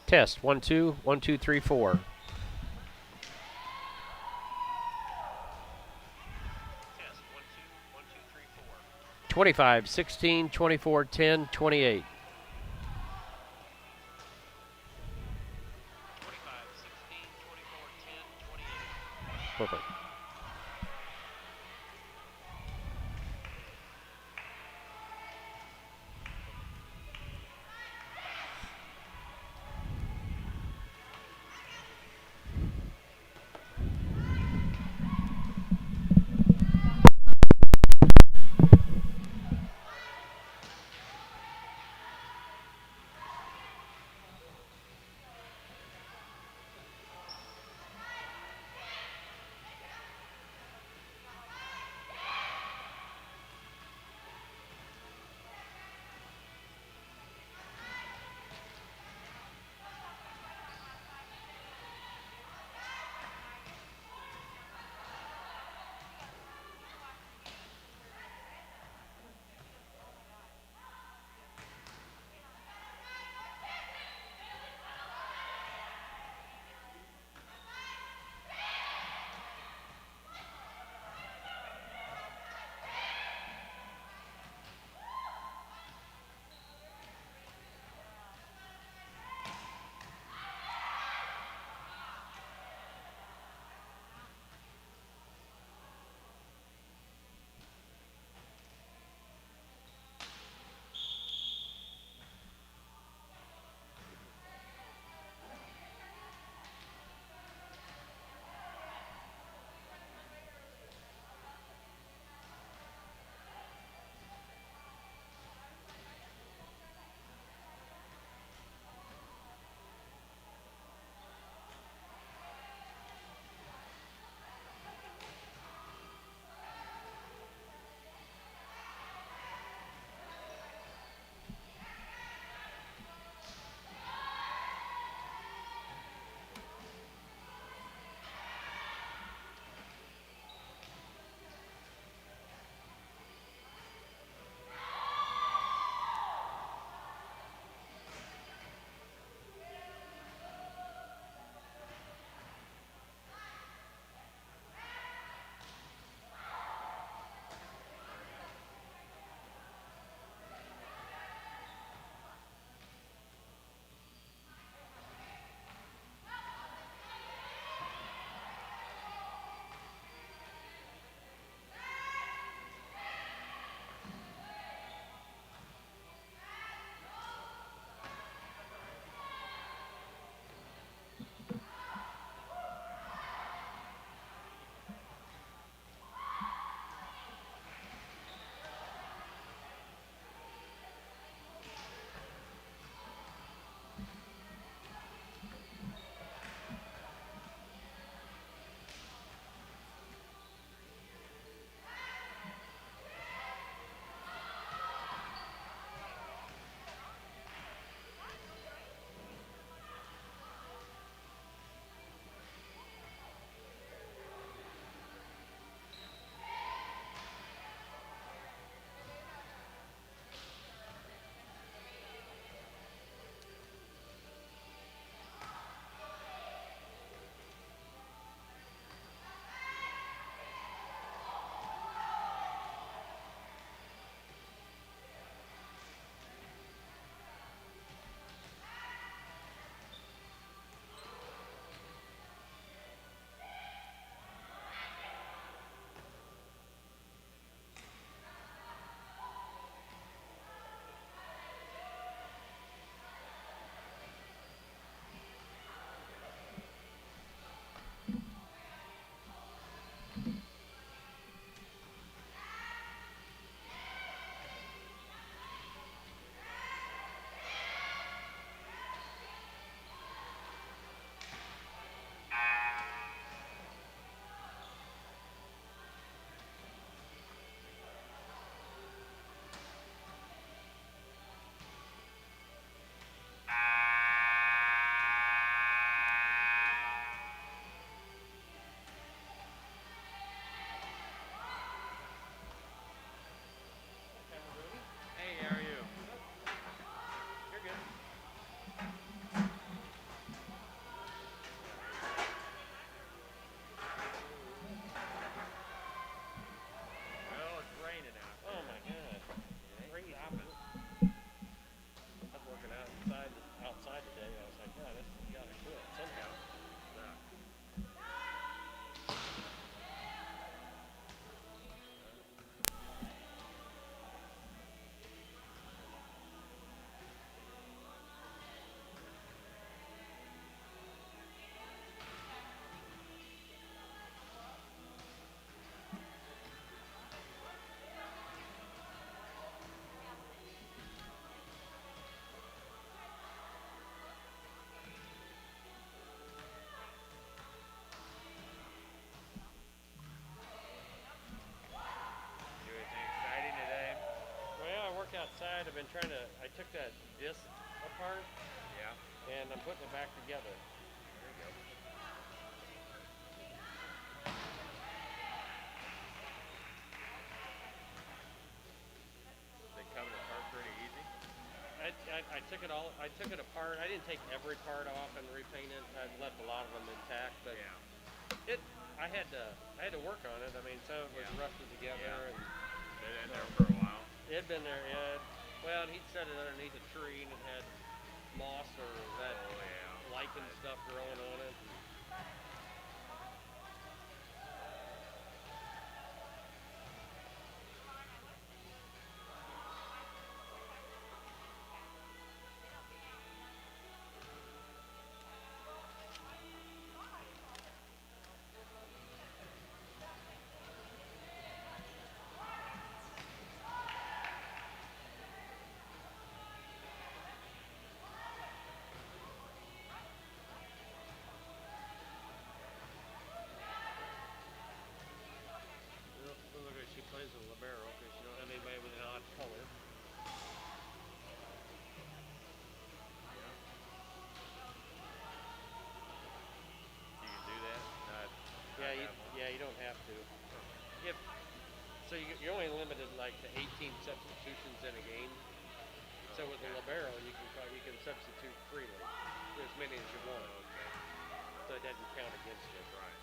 Test 1 2 1 2 3 4. 25 16 24 10 28. Perfect. trying to. I took that disc apart. Yeah. And I'm putting it back together. There you go. They coming apart pretty easy. I took it all. I took it apart. I didn't take every part off and repaint it. I left a lot of them intact, but yeah. I had to work on it. I mean, some of it was rusted together, Yeah. and Been in there for a while. it had been there. Yeah. Well, he'd set it underneath a tree, and it had moss or that lichen stuff growing on it. Look at she plays a libero because she don't have anybody with an odd color. You can do that. Yeah, you don't have to. If so, you're only limited like to 18 substitutions in a game. So with a libero, you can substitute freely, as many as you want. Okay. So it doesn't count against it. Right.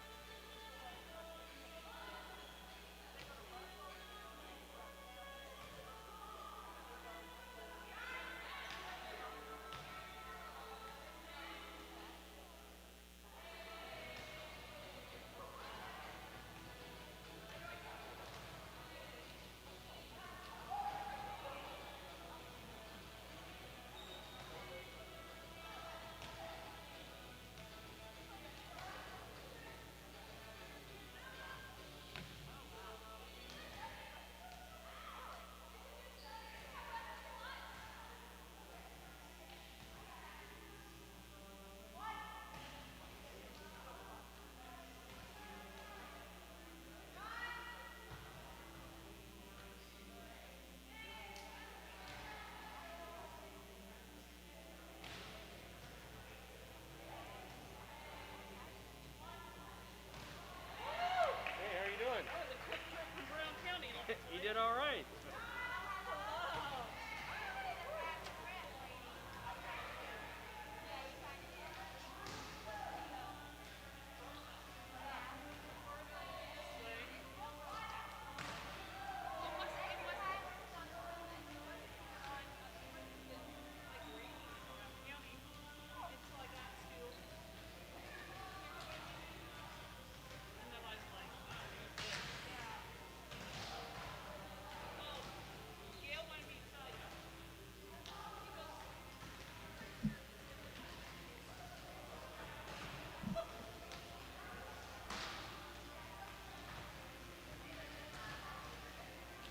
Hey, how are you doing? That was a quick trip from Brown County. You did all right.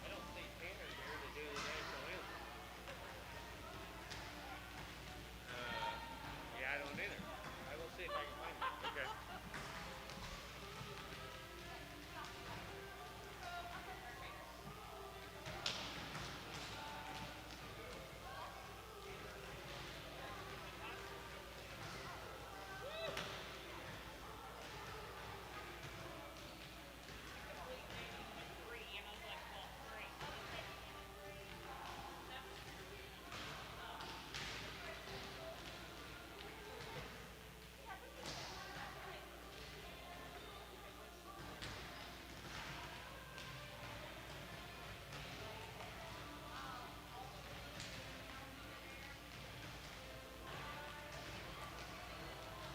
I don't see Tanner here to do the national anthem. Yeah, I don't either. I will see if I can find him. Okay.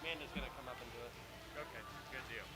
Amanda's gonna come up and do it. Okay. Good deal.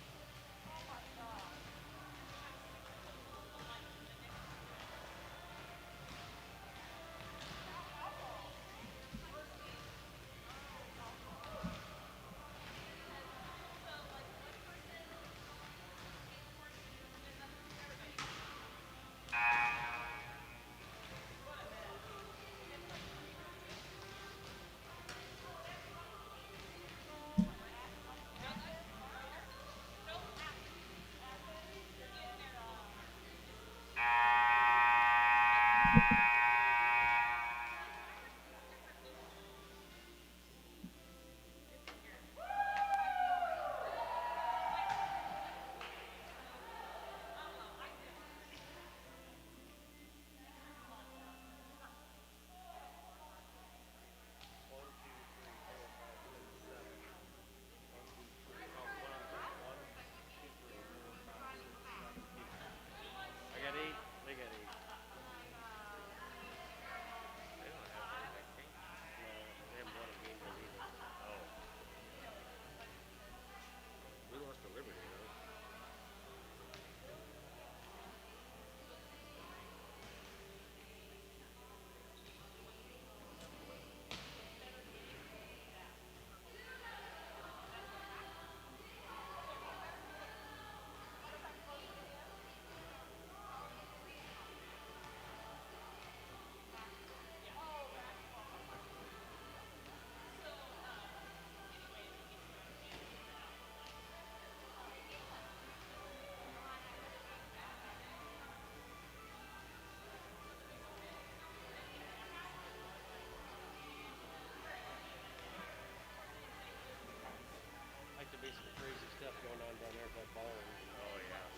stuff going on down there at that barn. Oh yeah.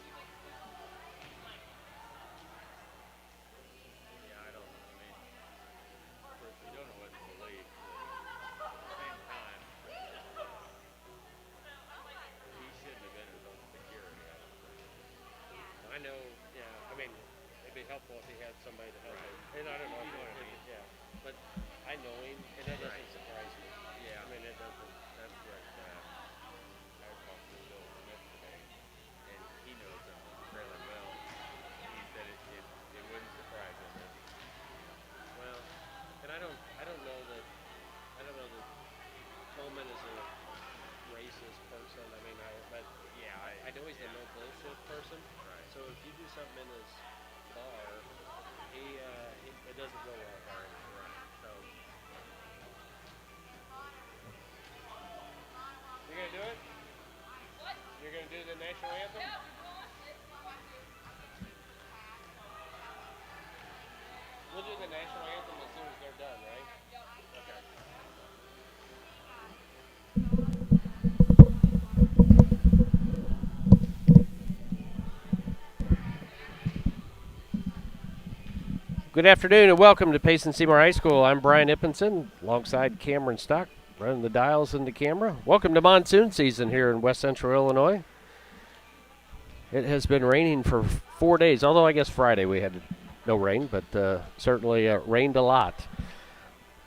Yeah, I don't. I mean, of course, you don't know what to believe. But at the same time, he shouldn't have been his own security. I don't think. I know, yeah. I mean, it'd be helpful if he had somebody to help Right. him. And I don't know You know what I if mean. yeah. But I know him, and that doesn't Right. surprise me. Yeah. I mean, it doesn't. That's what I was talking to Bill Smith today, and he knows him fairly well. He said it wouldn't surprise him if Well, and I don't know that Coleman is a racist person. I mean, but yeah, I know he's a no bullshit person. right. So if you do something in his bar, it doesn't go well. Right. So you're gonna do it? What? You're gonna do the national anthem? Yeah. We'll do the national anthem as soon as they're done, right? Okay. Good afternoon and welcome to Payson Seymour High School. I'm Brian Ippinson alongside Cameron Stock, running the dials in the camera. Welcome to monsoon season here in West Central Illinois. It has been raining for 4 days, although I guess Friday we had no rain, but certainly rained a lot.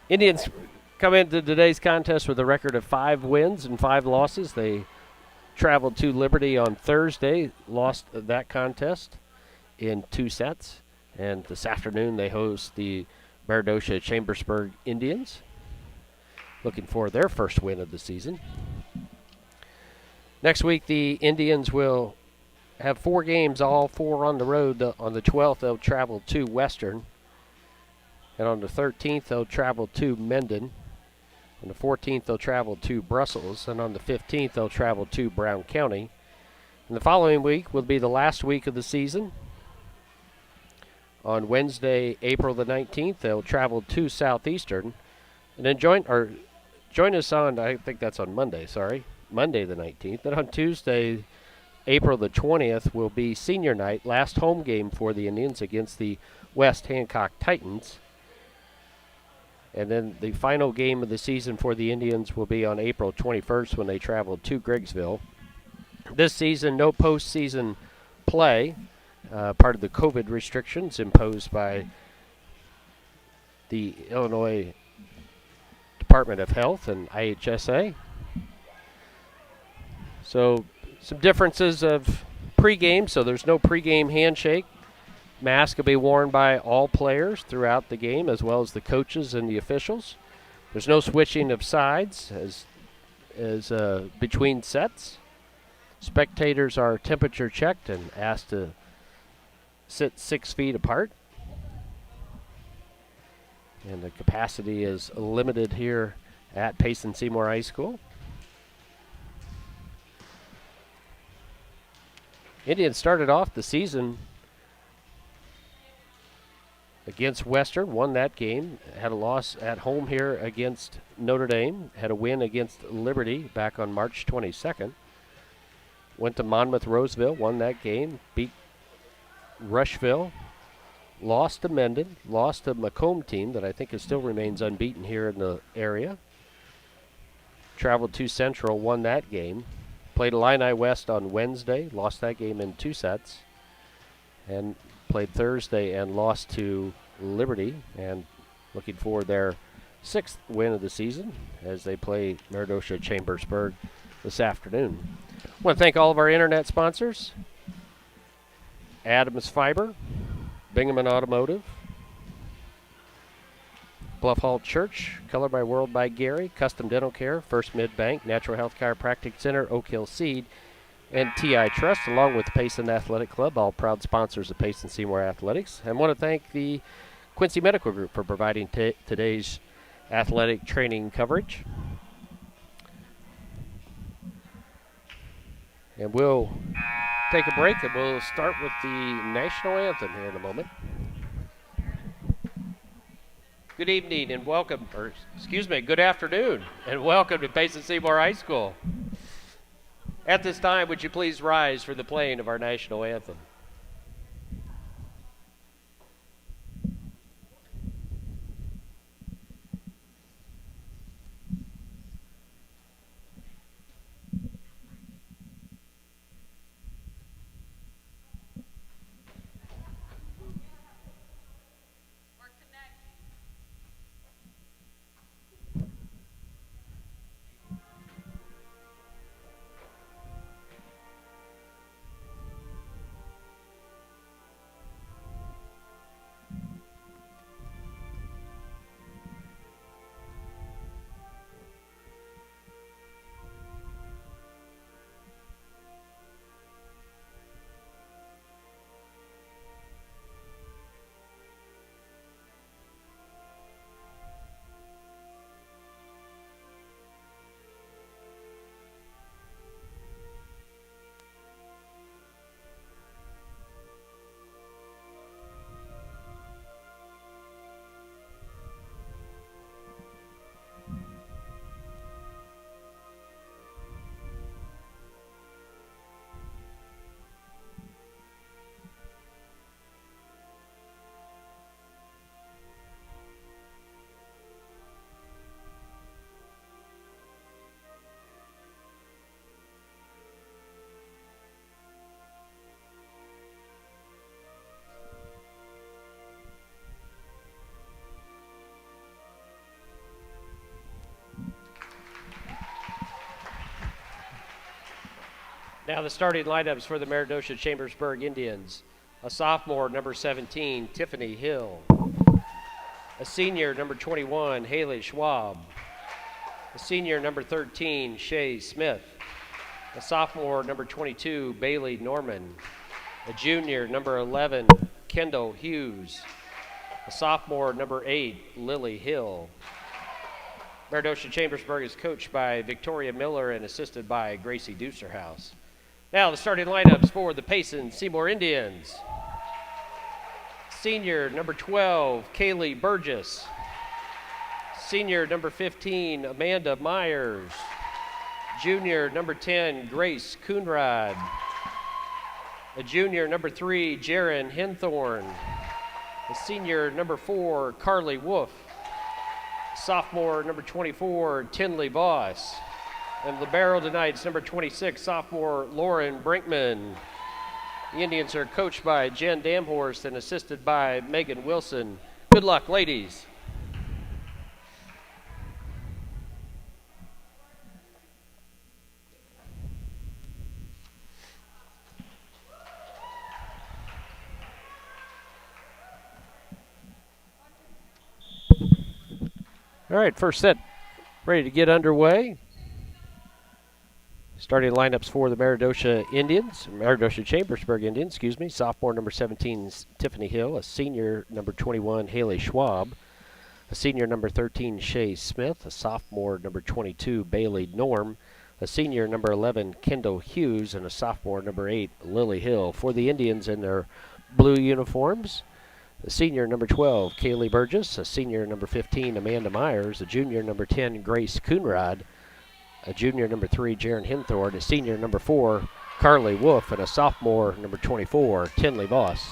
Indians come into today's contest with a record of 5 wins and 5 losses. They traveled to Liberty on Thursday, lost that contest in 2 sets. And this afternoon they host the Meredosia Chambersburg Indians, looking for their first win of the season. Next week the Indians will have 4 games, all 4 on the road. On the 12th they'll travel to Western. And on the 13th they'll travel to Mendon. On the 14th they'll travel to Brussels. And on the 15th they'll travel to Brown County. And the following week will be the last week of the season. On Wednesday, April the 19th, they'll travel to Southeastern. And then join us on, I think that's on Monday, Monday the 19th. Then on Tuesday, April the 20th, will be senior night, last home game for the Indians against the West Hancock Titans. And then the final game of the season for the Indians will be on April 21st when they travel to Griggsville. This season, no postseason play. Part of the COVID restrictions imposed by the Illinois Department of Health and IHSA. So some differences of pregame. So there's no pregame handshake. Mask will be worn by all players throughout the game, as well as the coaches and the officials. There's no switching of sides as between sets. Spectators are temperature checked and asked to sit 6 feet apart. And the capacity is limited here at Payson Seymour High School. Indians started off the season against Western, won that game, had a loss at home here against Notre Dame, had a win against Liberty back on March 22nd. Went to Monmouth Roseville, won that game, beat Rushville, lost to Mendon, lost to Macomb team that I think still remains unbeaten here in the area. Traveled to Central, won that game. Played Illini West on Wednesday, lost that game in 2 sets. And played Thursday and lost to Liberty, and looking for their 6th win of the season as they play Meredosia Chambersburg this afternoon. I want to thank all of our internet sponsors. Adams Fiber, Binghamton Automotive, Bluff Hall Church, Color by World by Gary, Custom Dental Care, First Mid Bank, Natural Health Chiropractic Center, Oak Hill Seed, and TI Trust, along with the Payson Athletic Club, all proud sponsors of Payson Seymour Athletics. And want to thank the Quincy Medical Group for providing today's athletic training coverage. And we'll take a break, and we'll start with the national anthem here in a moment. Good evening and welcome, good afternoon and welcome to Payson Seymour High School. At this time, would you please rise for the playing of our national anthem? Now the starting lineups for the Meredosia Chambersburg Indians. A sophomore, number 17, Tiffany Hill. A senior, number 21, Haley Schwab. A senior, number 13, Shay Smith. A sophomore, number 22, Bailey Norman. A junior, number 11, Kendall Hughes. A sophomore, number 8, Lily Hill. Meredosia Chambersburg is coached by Victoria Miller and assisted by Gracie Deusterhouse. Now the starting lineups for the Payson Seymour Indians. Senior, number 12, Kaylee Burgess. Senior, number 15, Amanda Myers. Junior, number 10, Grace Coonrod. A junior, number 3, Jaron Henthorn. A senior, number 4, Carly Wolf. Sophomore, number 24, Tinley Voss. And libero tonight's number 26, sophomore Lauren Brinkman. The Indians are coached by Jen Damhorst and assisted by Megan Wilson. Good luck, ladies. All right, first set ready to get underway. Starting lineups for the Meredosia Chambersburg Indians, Sophomore number 17, Tiffany Hill. A senior number 21, Haley Schwab. A senior number 13, Shay Smith. A sophomore number 22, Bailey Norm. A senior number 11, Kendall Hughes. And a sophomore number 8, Lily Hill. For the Indians in their blue uniforms, a senior number 12, Kaylee Burgess. A senior number 15, Amanda Myers. A junior number 10, Grace Coonrod. A junior number 3, Jaron Henthorn. A senior number 4, Carly Wolf. And a sophomore number 24, Tinley Voss.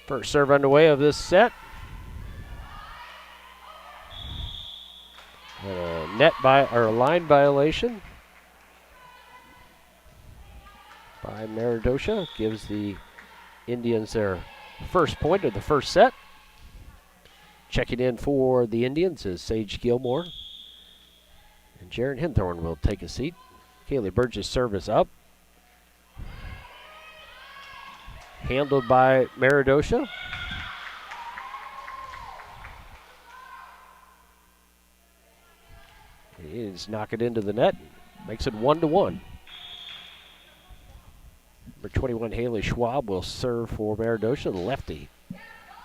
First serve underway of this set. Line violation by Meredosia gives the Indians their first point of the first set. Checking in for the Indians is Sage Gilmore. And Jaron Henthorn will take a seat. Kaylee Burgess' serve is up. Handled by Meredosia. He's knock it into the net. Makes it 1-1. Number 21, Haley Schwab will serve for Meredosia. The lefty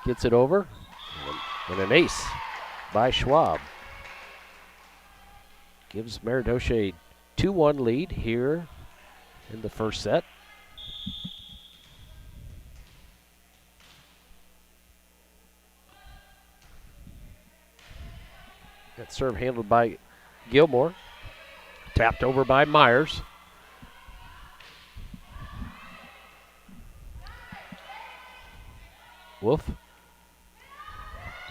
gets it over. And an ace by Schwab. Gives Meredosia a 2-1 lead here in the first set. That serve handled by Gilmore. Tapped over by Myers. Wolf.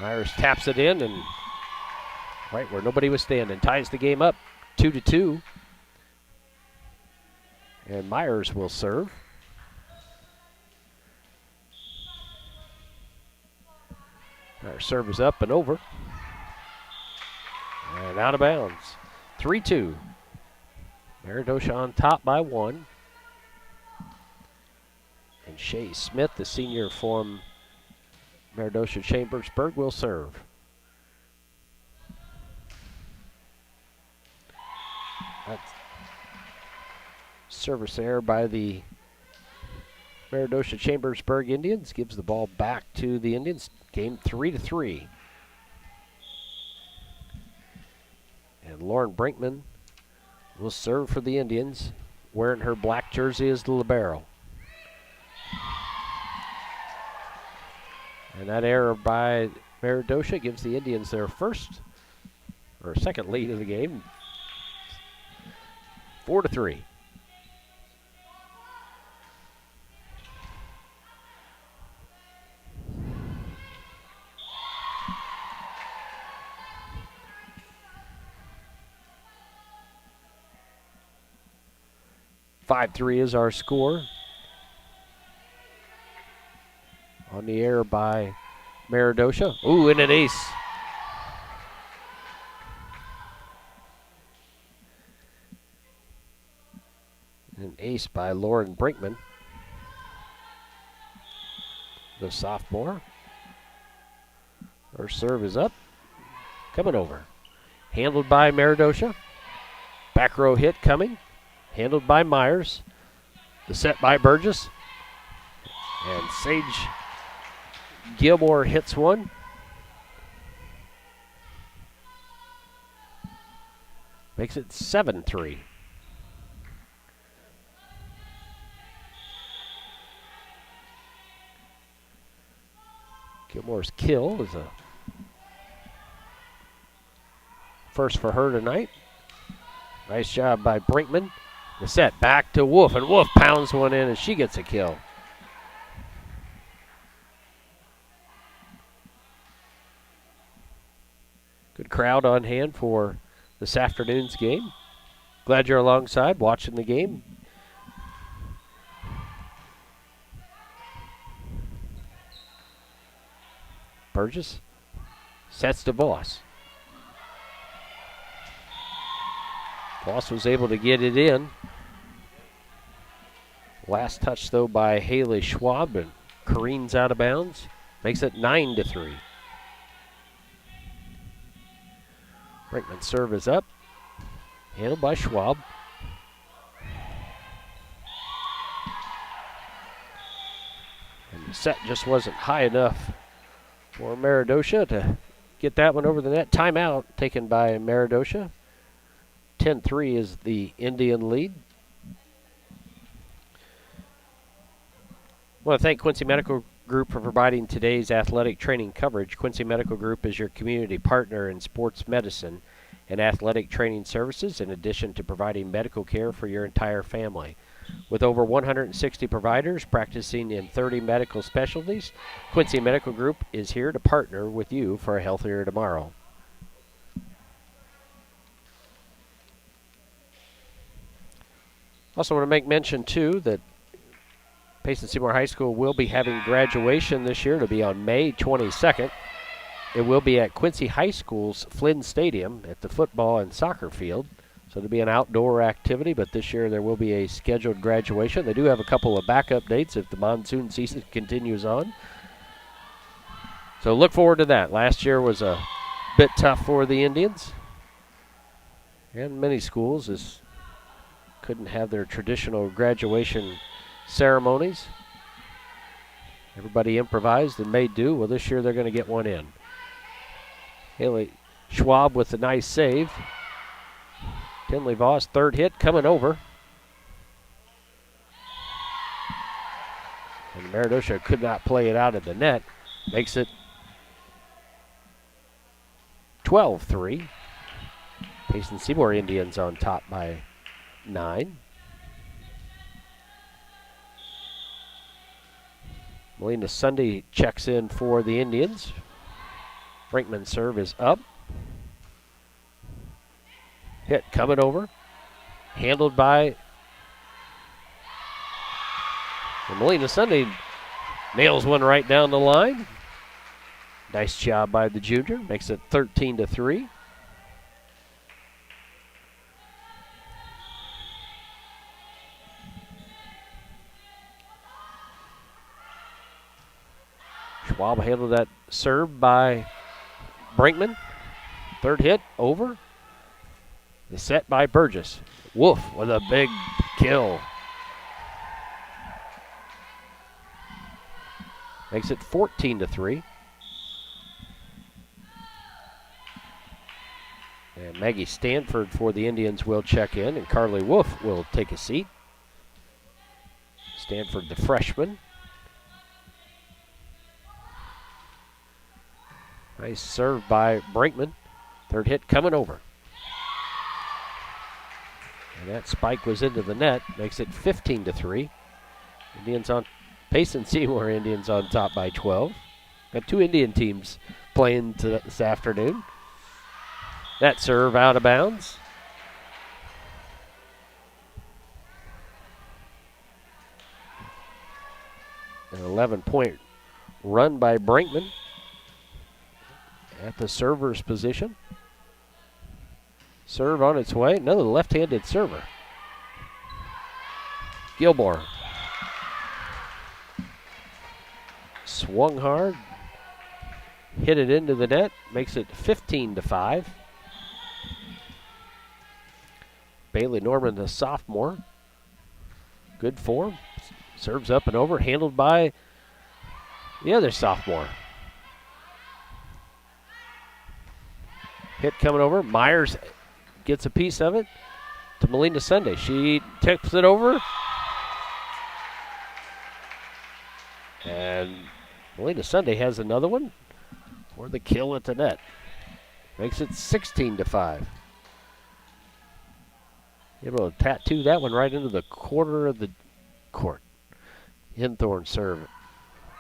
Myers taps it in and right where nobody was standing. Ties the game up 2-2. And Myers will serve. Our serve is up and over. And out of bounds. 3-2. Meredosia on top by 1. And Shay Smith, the senior from Meredosia Chambersburg, will serve. That's service error by the Meredosia Chambersburg Indians. Gives the ball back to the Indians. Game 3-3. And Lauren Brinkman will serve for the Indians, wearing her black jersey as the libero. And that error by Meredosia gives the Indians their first or second lead of the game. 4-3. (5-3) is our score. On the air by Meredosia. Ooh, and an ace. An ace by Lauren Brinkman, the sophomore. Her serve is up. Coming over. Handled by Meredosia. Back row hit coming. Handled by Myers. The set by Burgess. And Sage Gilmore hits one. Makes it 7-3. Gilmore's kill is a first for her tonight. Nice job by Brinkman. The set back to Wolf, and Wolf pounds one in, and she gets a kill. Good crowd on hand for this afternoon's game. Glad you're alongside watching the game. Burgess sets to Voss. Voss was able to get it in. Last touch, though, by Haley Schwab, and careens out of bounds. Makes it 9-3. Brinkman's serve is up. Handled by Schwab. And the set just wasn't high enough for Meredosia to get that one over the net. Timeout taken by Meredosia. 10-3 is the Indian lead. I want to thank Quincy Medical Group for providing today's athletic training coverage. Quincy Medical Group is your community partner in sports medicine and athletic training services, in addition to providing medical care for your entire family. With over 160 providers practicing in 30 medical specialties, Quincy Medical Group is here to partner with you for a healthier tomorrow. Also want to make mention, too, that Payson Seymour High School will be having graduation this year. It'll be on May 22nd. It will be at Quincy High School's Flynn Stadium at the football and soccer field. So it'll be an outdoor activity, but this year there will be a scheduled graduation. They do have a couple of backup dates if the monsoon season continues on. So look forward to that. Last year was a bit tough for the Indians. And many schools couldn't have their traditional graduation ceremonies. Everybody improvised and made do. Well, this year they're going to get one in. Haley Schwab with a nice save. Tinley Voss, third hit, coming over. And Meredosia could not play it out of the net. Makes it 12-3. Payson Seymour Indians on top by 9. Melina Sunday checks in for the Indians. Brinkman's serve is up. Hit coming over. Handled by Melina Sunday. Nails one right down the line. Nice job by the junior. Makes it 13-3. Schwab handled that serve by Brinkman. Third hit over. The set by Burgess. Wolf with a big kill. Makes it 14-3. And Maggie Stanford for the Indians will check in, and Carly Wolf will take a seat. Stanford, the freshman. Nice serve by Brinkman. Third hit coming over. And that spike was into the net. Makes it 15-3. Indians on Payson Seymour Indians on top by 12. Got 2 Indian teams playing this afternoon. That serve out of bounds. An 11-point run by Brinkman at the server's position. Serve on its way. Another left-handed server. Gilmore. Swung hard. Hit it into the net. Makes it 15-5. Bailey Norman, the sophomore. Good form. Serves up and over. Handled by the other sophomore. Hit coming over. Myers gets a piece of it to Melina Sunday. She tips it over. And Melina Sunday has another one for the kill at the net. Makes it 16-5. Able to tattoo that one right into the corner of the court. Hinthorn serve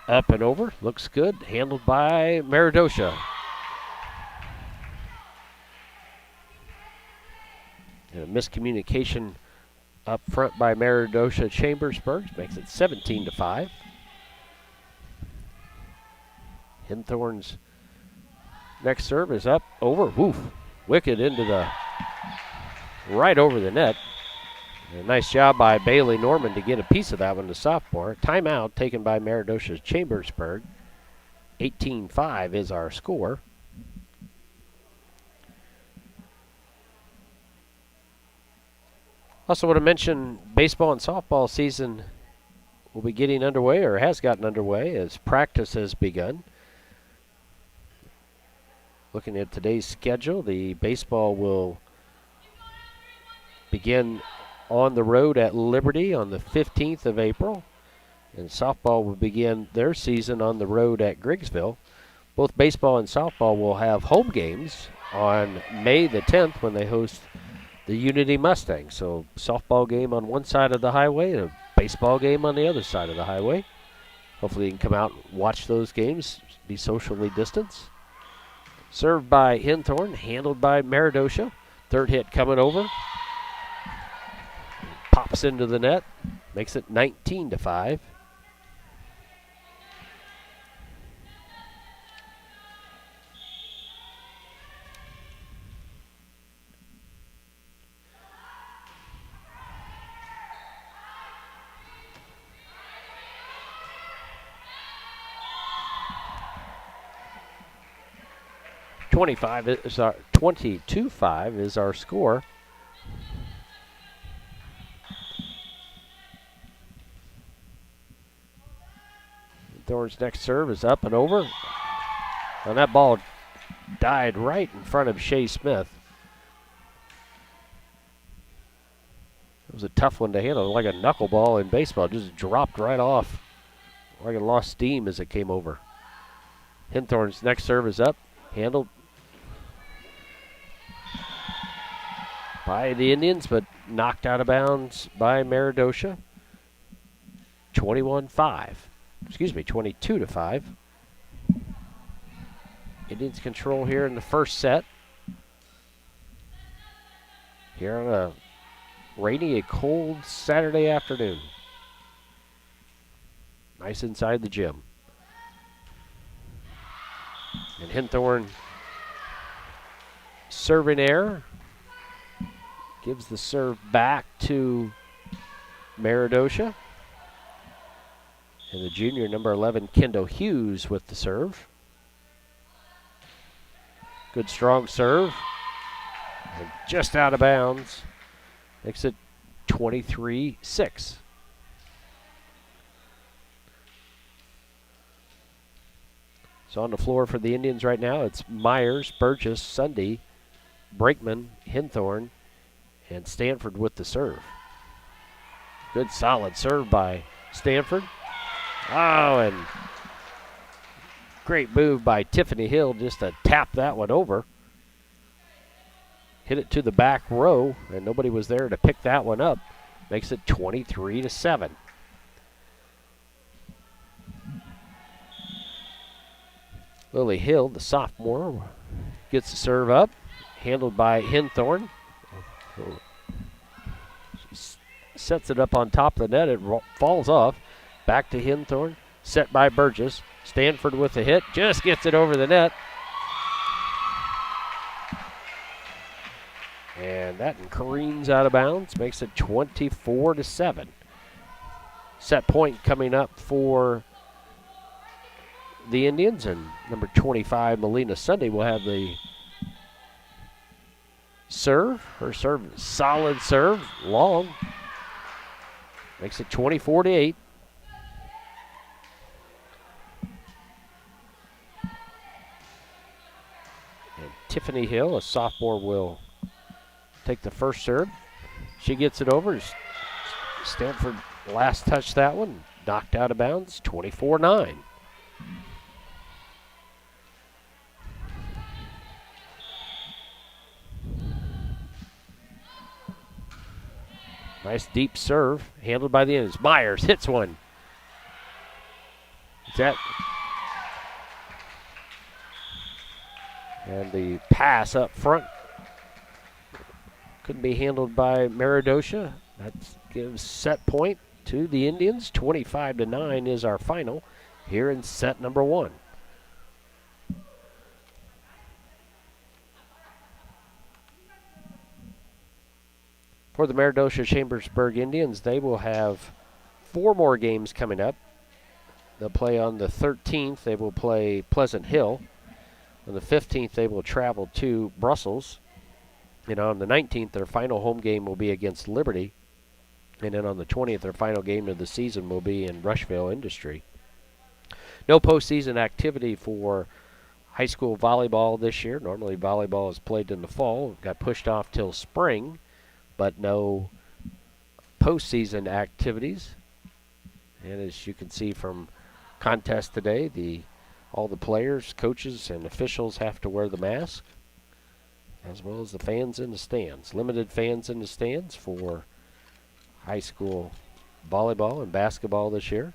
up and over. Looks good. Handled by Meredosia. And a miscommunication up front by Meredosia Chambersburg. Makes it 17-5. Hinthorn's next serve is up, over, woof. Wicked into the, right over the net. And a nice job by Bailey Norman to get a piece of that one to sophomore. Timeout taken by Meredosia Chambersburg. 18-5 is our score. Also want to mention baseball and softball season will be getting underway, or has gotten underway, as practice has begun. Looking at today's schedule, the baseball will begin on the road at Liberty on the 15th of April, and softball will begin their season on the road at Griggsville. Both baseball and softball will have home games on May the 10th when they host the Unity Mustangs. So softball game on one side of the highway and a baseball game on the other side of the highway. Hopefully you can come out and watch those games, be socially distanced. Served by Hinthorn, handled by Meredosia. Third hit coming over. Pops into the net, makes it 19-5. Is our 22-5 is our score. Thorne's next serve is up and over. And that ball died right in front of Shea Smith. It was a tough one to handle, like a knuckleball in baseball. Just dropped right off, like it lost steam as it came over. Hinthorn's next serve is up, handled. by the Indians, but knocked out of bounds by Meredosia. 21-5. Excuse me, 22-5. Indians control here in the first set. Here on a rainy, cold Saturday afternoon. Nice inside the gym. And Hinthorn serving error. Gives the serve back to Meredosia. And the junior, number 11, Kendall Hughes with the serve. Good strong serve. And just out of bounds. Makes it 23-6. So on the floor for the Indians right now, it's Myers, Burgess, Sunday, Brakeman, Hinthorn, and Stanford with the serve. Good solid serve by Stanford. Oh, and great move by Tiffany Hill just to tap that one over. Hit it to the back row, and nobody was there to pick that one up. Makes it 23-7. Lily Hill, the sophomore, gets the serve up, handled by Hinthorn. She sets it up on top of the net. It falls off. Back to Hinthorn, set by Burgess. Stanford with the hit, just gets it over the net. And that careens out of bounds, makes it 24-7. Set point coming up for the Indians, and number 25, Melina Sunday, will have the serve. Her serve, solid serve, long. Makes it 24-8. And Tiffany Hill, a sophomore, will take the first serve. She gets it over. Stanford last touched that one. Knocked out of bounds, 24-9. Nice deep serve, handled by the Indians. Myers hits one. And the pass up front couldn't be handled by Meredosia. That gives set point to the Indians. 25-9 is our final here in set number 1. For the Meredosia Chambersburg Indians, they will have 4 more games coming up. They'll play on the 13th. They will play Pleasant Hill. On the 15th, they will travel to Brussels. And on the 19th, their final home game will be against Liberty. And then on the 20th, their final game of the season will be in Rushville Industry. No postseason activity for high school volleyball this year. Normally, volleyball is played in the fall. It got pushed off till spring, but no postseason activities. And as you can see from contest today, all the players, coaches, and officials have to wear the mask, as well as the fans in the stands. Limited fans in the stands for high school volleyball and basketball this year.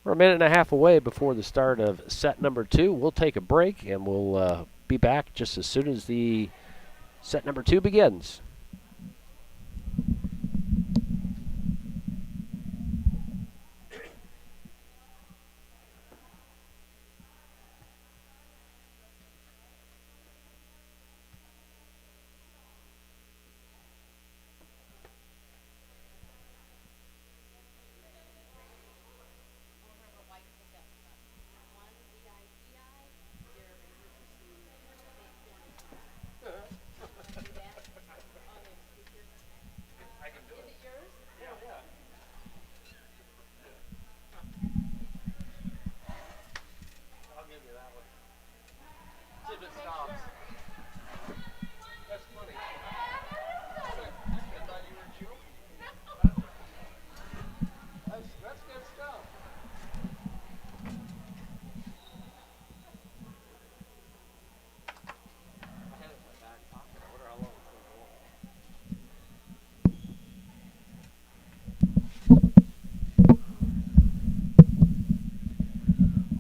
We're a minute and a half away before the start of set number 2. We'll take a break, and we'll be back just as soon as the set number 2 begins.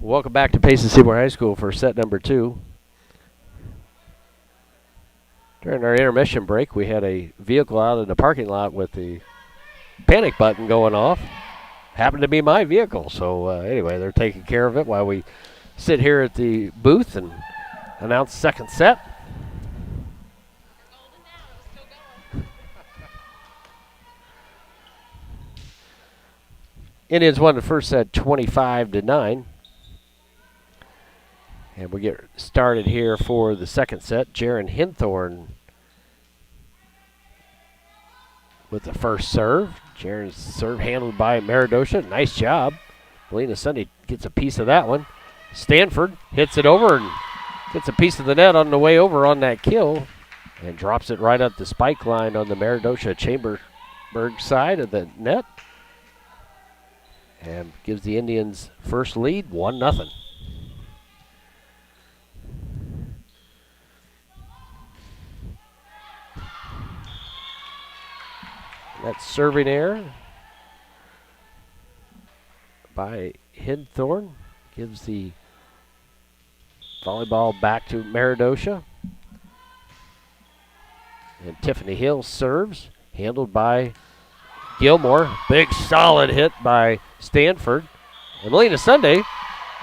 Welcome back to Payson Seymour High School for set number 2. During our intermission break, we had a vehicle out in the parking lot with the panic button going off. Happened to be my vehicle, so anyway, they're taking care of it while we sit here at the booth and announce second set. Indians won the first set 25-9. And we get started here for the second set. Jaron Hinthorn with the first serve. Jaron's serve handled by Meredosia. Nice job. Melina Sunday gets a piece of that one. Stanford hits it over and gets a piece of the net on the way over on that kill and drops it right up the spike line on the Meredosia Chamberburg side of the net and gives the Indians first lead, 1-0. That's serving error by Hinthorn. Gives the volleyball back to Meredosia. And Tiffany Hill serves, handled by Gilmore. Big solid hit by Stanford. And Melina Sunday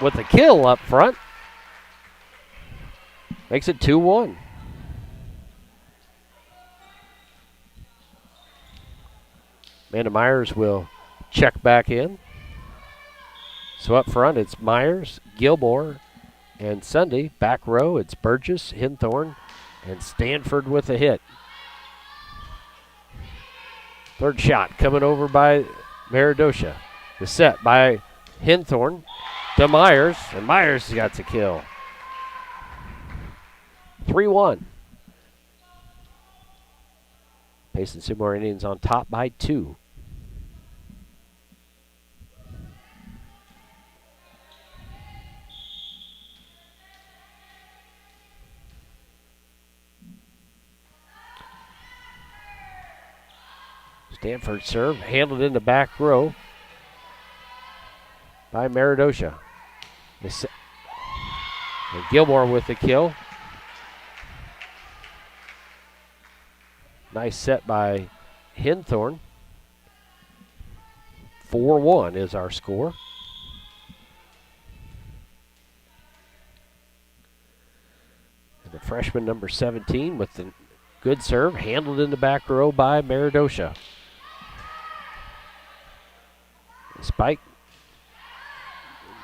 with the kill up front. Makes it 2-1. Amanda Myers will check back in. So up front, it's Myers, Gilmore, and Sunday. Back row, it's Burgess, Hinthorn, and Stanford with a hit. Third shot coming over by Meredosia. The set by Hinthorn to Myers, and Myers got the kill. 3-1. Payson Seymour Indians on top by 2. Stanford serve, handled in the back row by Meredosia. And Gilmore with the kill. Nice set by Hinthorn. 4-1 is our score. And the freshman number 17 with the good serve, handled in the back row by Meredosia. Spike.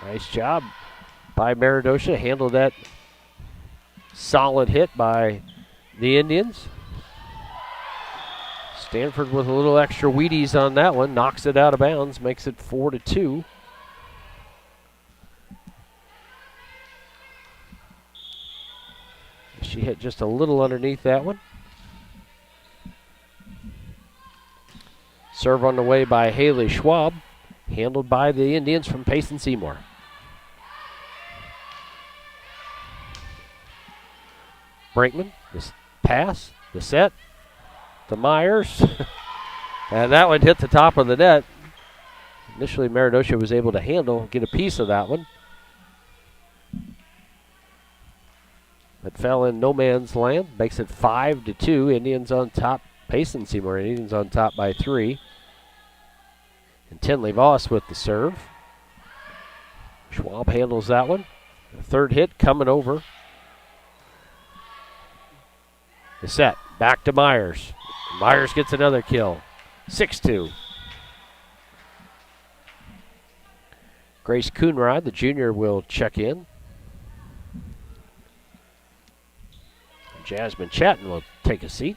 Nice job by Meredosia. Handled that solid hit by the Indians. Stanford with a little extra Wheaties on that one. Knocks it out of bounds. Makes it 4-2. She hit just a little underneath that one. Serve on the way by Haley Schwab. Handled by the Indians from Payson Seymour. Brinkman, this pass, the set to Myers. And that one hit the top of the net. Initially, Meredosia was able to get a piece of that one. It fell in no man's land. Makes it 5-2. Indians on top. Payson Seymour Indians on top by 3. And Tinley Voss with the serve. Schwab handles that one. The third hit coming over. The set. Back to Myers. Myers gets another kill. 6-2. Grace Coonrod, the junior, will check in. Jasmine Chatton will take a seat.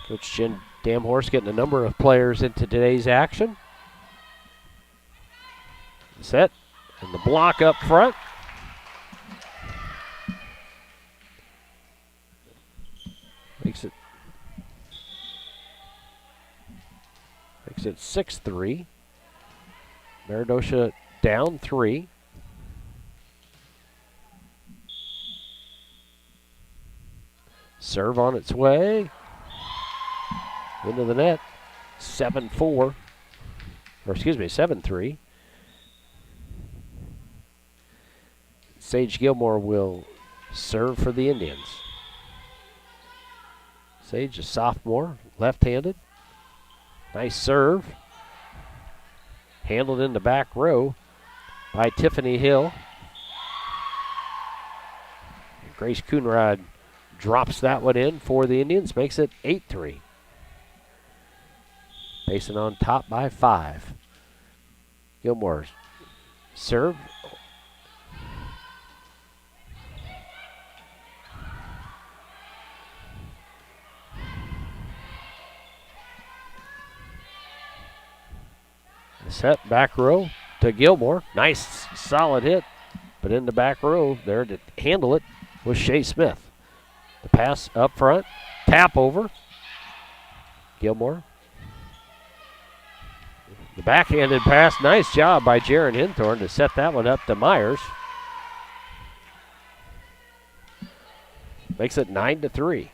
Coach Jen Damhorse getting a number of players into today's action. Set and the block up front. Makes it 6-3. Meredosia down 3. Serve on its way. Into the net. 7-4. Or excuse me, 7-3. Sage Gilmore will serve for the Indians. Sage, a sophomore, left-handed. Nice serve. Handled in the back row by Tiffany Hill. Grace Coonrod drops that one in for the Indians, makes it 8-3. Payson on top by 5. Gilmore's serve. Set back row to Gilmore. Nice solid hit, but in the back row there to handle it was Shea Smith. The pass up front, tap over. Gilmore. The backhanded pass, nice job by Jaron Hinthorn to set that one up to Myers. Makes it 9-3.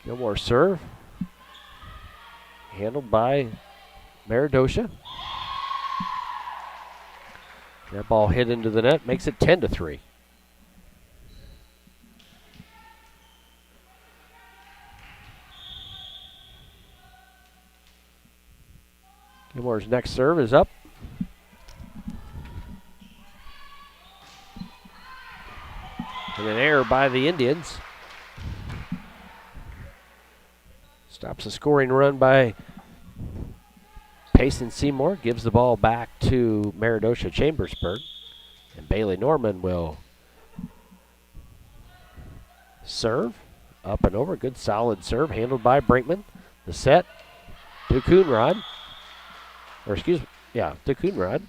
Gilmore serve. Handled by Meredosia. That ball hit into the net, makes it 10-3. Gilmore's next serve is up. And an error by the Indians. Stops a scoring run by Payson Seymour. Gives the ball back to Meredosia Chambersburg. And Bailey Norman will serve. Up and over. Good solid serve. Handled by Brinkman. The set to Coonrod. To Coonrod.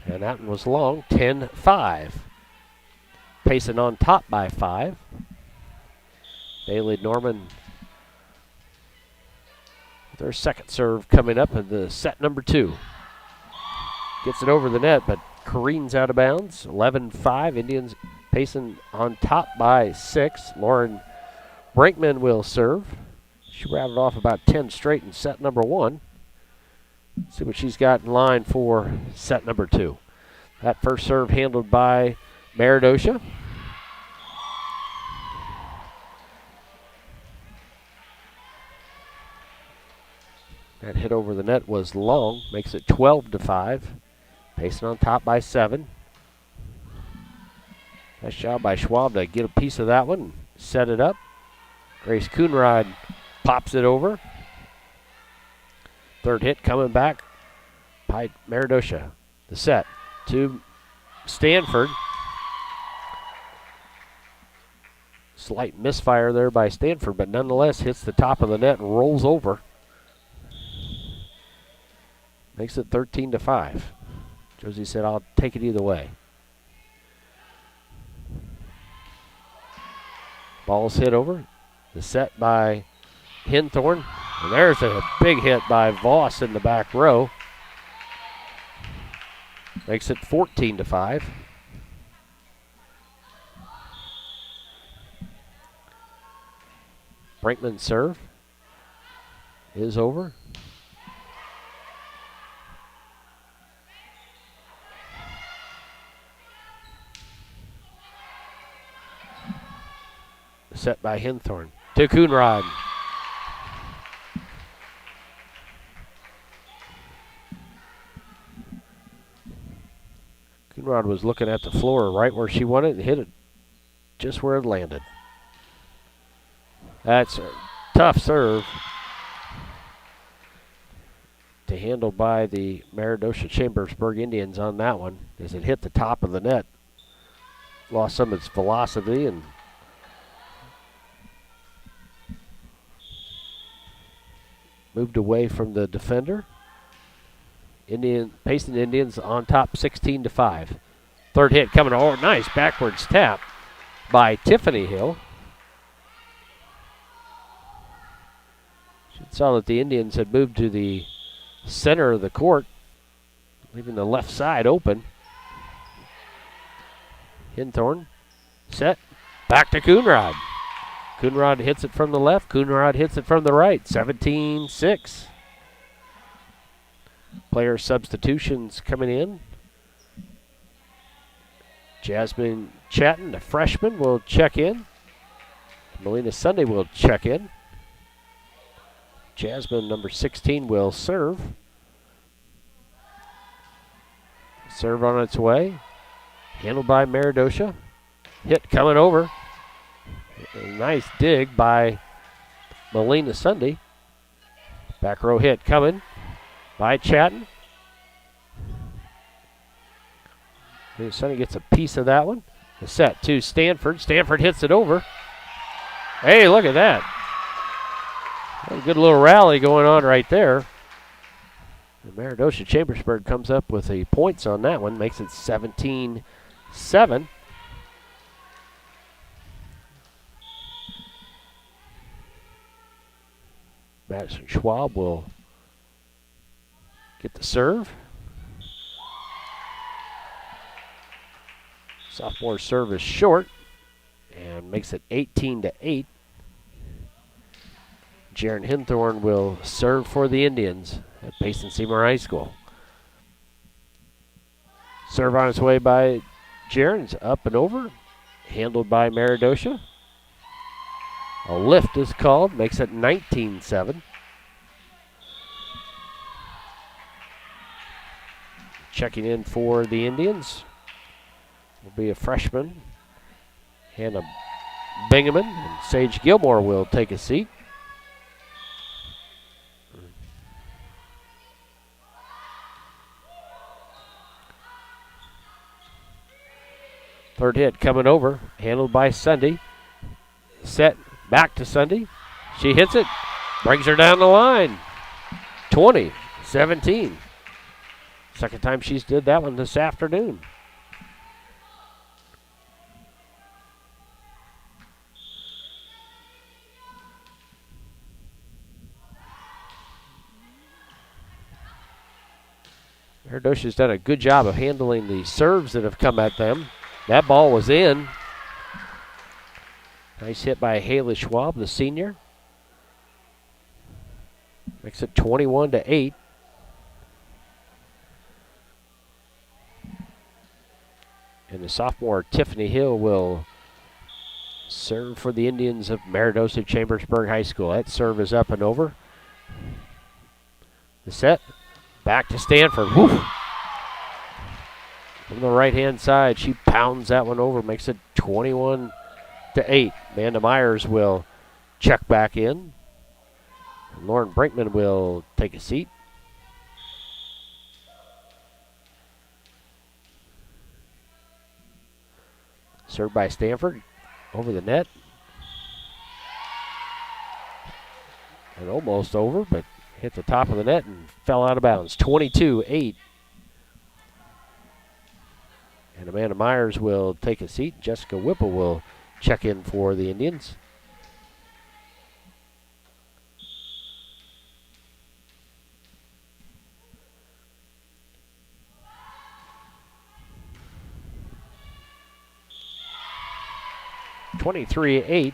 And that one was long. 10-5. Payson on top by 5. Bailey Norman, their second serve coming up in the set number 2. Gets it over the net, but careens out of bounds. 11-5. Indians Payson on top by 6. Lauren Brinkman will serve. She rattled off about 10 straight in set number 1. See what she's got in line for set number 2. That first serve handled by Meredosia. That hit over the net was long, makes it 12-5. Payson on top by 7. Nice job by Schwab to get a piece of that one and set it up. Grace Coonrod pops it over. Third hit coming back by Meredosia. The set to Stanford. Slight misfire there by Stanford, but nonetheless hits the top of the net and rolls over. Makes it 13-5. Josie said, I'll take it either way. Ball's hit over. The set by Hinthorn. And there's a big hit by Voss in the back row. Makes it 14-5. Brinkman's serve is over. Set by Hinthorn to Coonrod. Coonrod was looking at the floor right where she wanted it and hit it just where it landed. That's a tough serve to handle by the Meredosia Chambersburg Indians on that one as it hit the top of the net. Lost some of its velocity and moved away from the defender. Payson Indians on top 16-5. Third hit coming. Oh, nice backwards tap by Tiffany Hill. She saw that the Indians had moved to the center of the court, leaving the left side open. Hinthorn set. Back to Coonrod. Coonrod hits it from the left. Coonrod hits it from the right. 17-6. Player substitutions coming in. Jasmine Chatton, the freshman, will check in. Melina Sunday will check in. Jasmine, number 16, will serve. Serve on its way. Handled by Meredosia. Hit coming over. A nice dig by Melina Sunday. Back row hit coming by Chatton. Melina Sunday gets a piece of that one. The set to Stanford. Stanford hits it over. Hey, look at that. A good little rally going on right there. And Meredosia Chambersburg comes up with the points on that one, makes it 17-7. Madison Schwab will get the serve. Sophomore serve is short and makes it 18-8. Jaron Hinthorn will serve for the Indians at Payson Seymour High School. Serve on its way by Jaron's up and over. Handled by Meredosia. A lift is called, makes it 19-7. Checking in for the Indians will be a freshman, Hannah Bingaman, and Sage Gilmore will take a seat. Third hit coming over, handled by Sunday. Set back to Sunday. She hits it, brings her down the line. 20-17. Second time she's did that one this afternoon. Meredosia's done a good job of handling the serves that have come at them. That ball was in. Nice hit by Haley Schwab, the senior. Makes it 21-8. And the sophomore Tiffany Hill will serve for the Indians of Meredosia Chambersburg High School. That serve is up and over. The set, back to Stanford. Woo! From the right-hand side, she pounds that one over, makes it 21-8. Amanda Myers will check back in. And Lauren Brinkman will take a seat. Served by Stanford over the net. And almost over, but hit the top of the net and fell out of bounds. 22-8. And Amanda Myers will take a seat. Jessica Whipple will check in for the Indians. (23-8).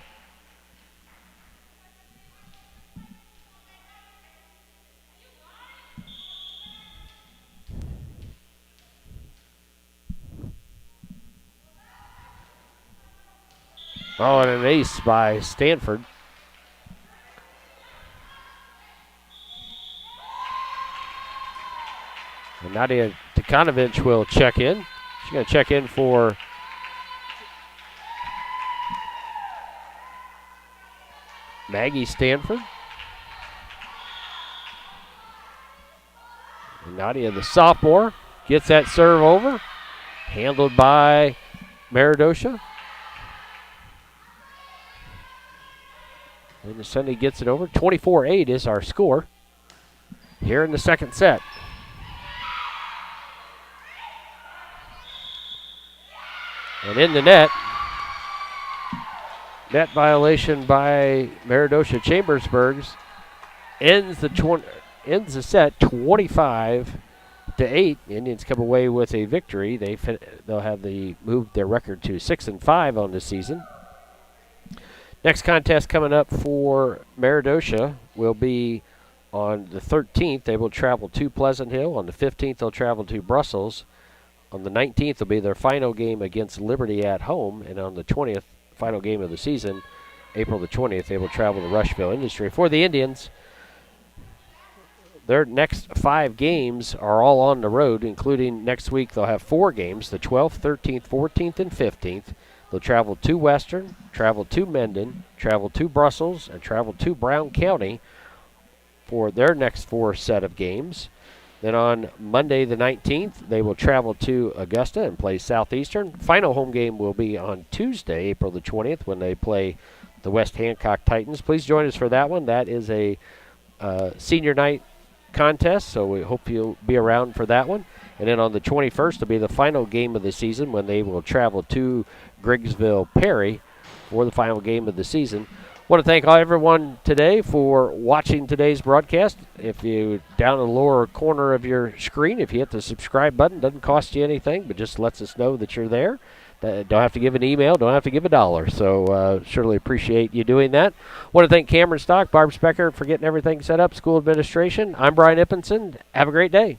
Oh, and an ace by Stanford. And Nadia Takanovich will check in. She's going to check in for Maggie Stanford. And Nadia, the sophomore, gets that serve over. Handled by Meredosia. And the Sunday gets it over. 24-8 is our score here in the second set. And in the net, net violation by Meredosia Chambersburg's ends the set 25-8. The Indians come away with a victory. They'll have moved their record to 6-5 on the season. Next contest coming up for Meredosia will be On the 13th, they will travel to Pleasant Hill. On the 15th, they'll travel to Brussels. On the 19th will be their final game against Liberty at home. And on the 20th, final game of the season, April the 20th, they will travel to Rushville Industry. For the Indians, their next 5 games are all on the road, including next week they'll have 4 games, the 12th, 13th, 14th, and 15th. They'll travel to Western, travel to Mendon, travel to Brussels, and travel to Brown County for their next 4 set of games. Then on Monday the 19th, they will travel to Augusta and play Southeastern. Final home game will be on Tuesday, April the 20th, when they play the West Hancock Titans. Please join us for that one. That is a senior night contest, so we hope you'll be around for that one. And then on the 21st will be the final game of the season when they will travel to Griggsville Perry for the final game of the season. I want to thank everyone today for watching today's broadcast. If you, down in the lower corner of your screen, if you hit the subscribe button, doesn't cost you anything, but just lets us know that you're there. Don't have to give an email, don't have to give $1. So surely appreciate you doing that. I want to thank Cameron Stock, Barb Specker for getting everything set up, school administration. I'm Brian Ippenson. Have a great day.